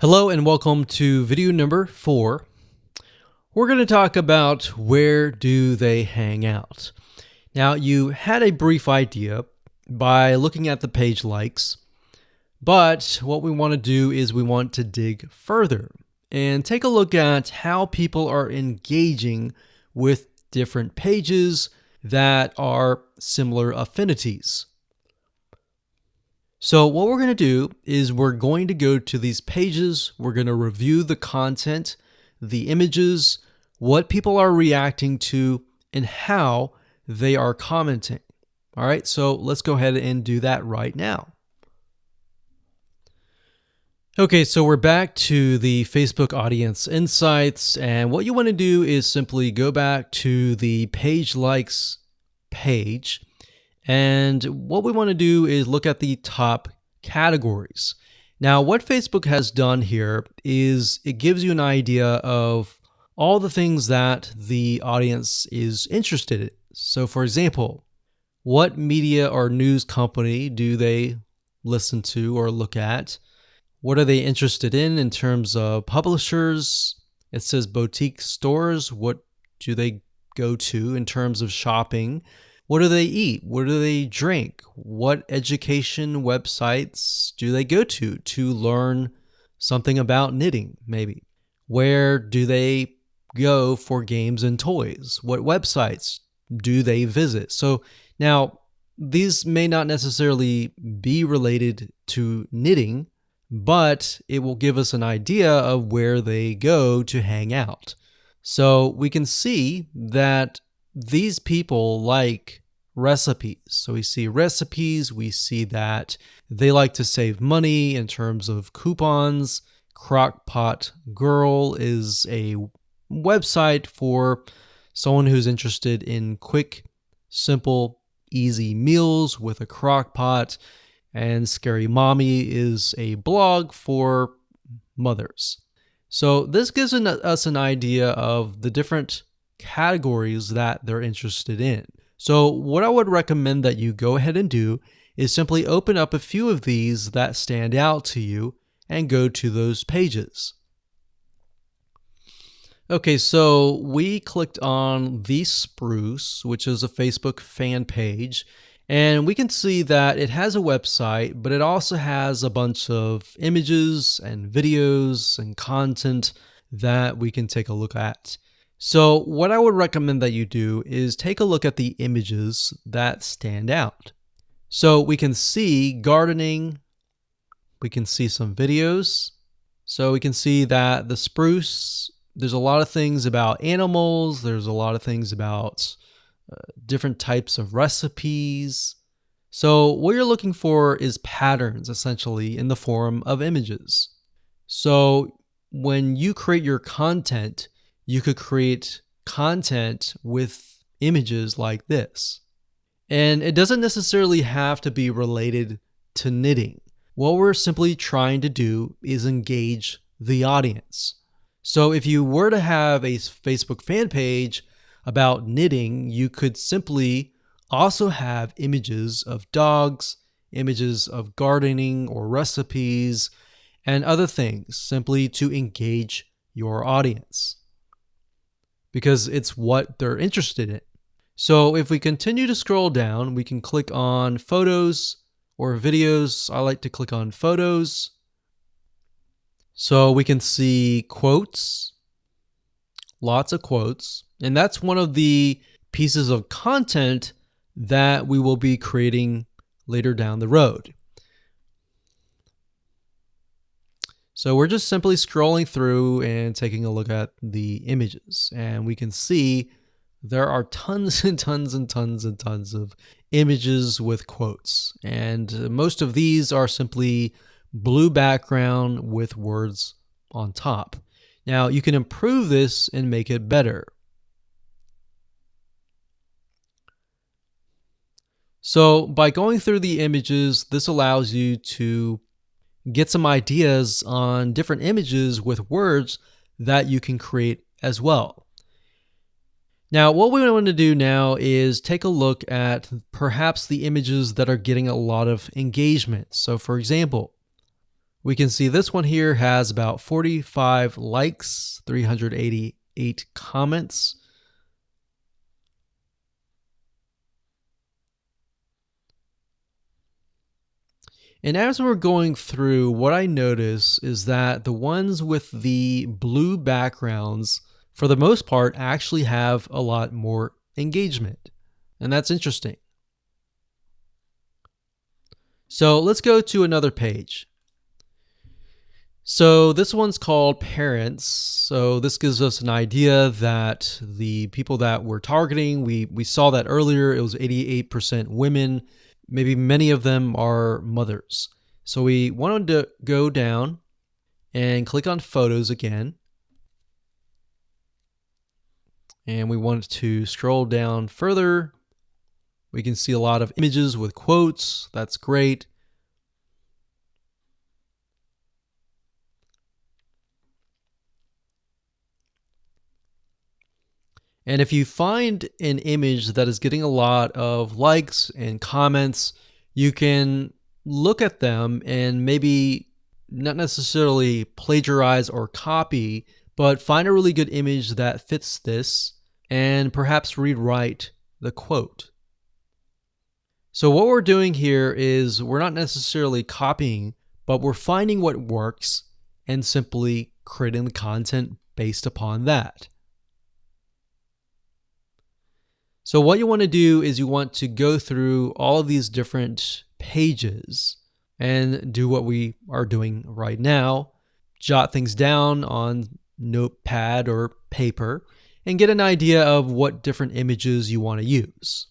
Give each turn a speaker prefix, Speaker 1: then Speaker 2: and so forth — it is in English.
Speaker 1: Hello and welcome to video number 4. We're going to talk about where do they hang out. Now, you had a brief idea by looking at the page likes, but what we want to do is we want to dig further and take a look at how people are engaging with different pages that are similar affinities. So what we're going to do is we're going to go to these pages, we're going to review the content, the images, what people are reacting to, and how they are commenting. All right, so let's go ahead and do that right now. Okay, so we're back to the Facebook Audience Insights, and what you want to do is simply go back to the page likes page. And what we want to do is look at the top categories. Now, what Facebook has done here is it gives you an idea of all the things that the audience is interested in. So, for example, what media or news company do they listen to or look at? What are they interested in terms of publishers? It says boutique stores. What do they go to in terms of shopping? What do they eat? What do they drink? What education websites do they go to learn something about knitting, maybe? Where do they go for games and toys? What websites do they visit? So now, these may not necessarily be related to knitting, but it will give us an idea of where they go to hang out. So we can see that these people like recipes. So we see recipes, we see that they like to save money in terms of coupons. Crockpot Girl is a website for someone who's interested in quick, simple, easy meals with a crock pot. And Scary Mommy is a blog for mothers. So this gives us an idea of the different categories that they're interested in. So what I would recommend that you go ahead and do is simply open up a few of these that stand out to you and go to those pages. Okay, so we clicked on The Spruce, which is a Facebook fan page, and we can see that it has a website, but it also has a bunch of images and videos and content that we can take a look at. So what I would recommend that you do is take a look at the images that stand out. So we can see gardening, we can see some videos. So we can see that the spruce, there's a lot of things about animals, there's a lot of things about different types of recipes. So what you're looking for is patterns, essentially, in the form of images. So when you create your content, you could create content with images like this. And it doesn't necessarily have to be related to knitting. What we're simply trying to do is engage the audience. So if you were to have a Facebook fan page about knitting, you could simply also have images of dogs, images of gardening or recipes, and other things simply to engage your audience, because it's what they're interested in. So if we continue to scroll down, we can click on photos or videos. I like to click on photos. So we can see quotes, lots of quotes, and that's one of the pieces of content that we will be creating later down the road. So we're just simply scrolling through and taking a look at the images, and we can see there are tons and tons and tons and tons of images with quotes, and most of these are simply blue background with words on top. Now you can improve this and make it better. So by going through the images, this allows you to get some ideas on different images with words that you can create as well. Now, what we want to do now is take a look at perhaps the images that are getting a lot of engagement. So for example, We can see this one here has about 45 likes, 388 comments. And as we're going through, what I notice is that the ones with the blue backgrounds, for the most part, actually have a lot more engagement. And that's interesting. So let's go to another page. So this one's called Parents. So this gives us an idea that the people that we're targeting, we saw that earlier, it was 88% women. Maybe many of them are mothers. So we wanted to go down and click on Photos again. And we want to scroll down further. We can see a lot of images with quotes. That's great. And if you find an image that is getting a lot of likes and comments, you can look at them and maybe not necessarily plagiarize or copy, but find a really good image that fits this and perhaps rewrite the quote. So what we're doing here is we're not necessarily copying, but we're finding what works and simply creating the content based upon that. So what you want to do is you want to go through all of these different pages and do what we are doing right now. Jot things down on notepad or paper and get an idea of what different images you want to use.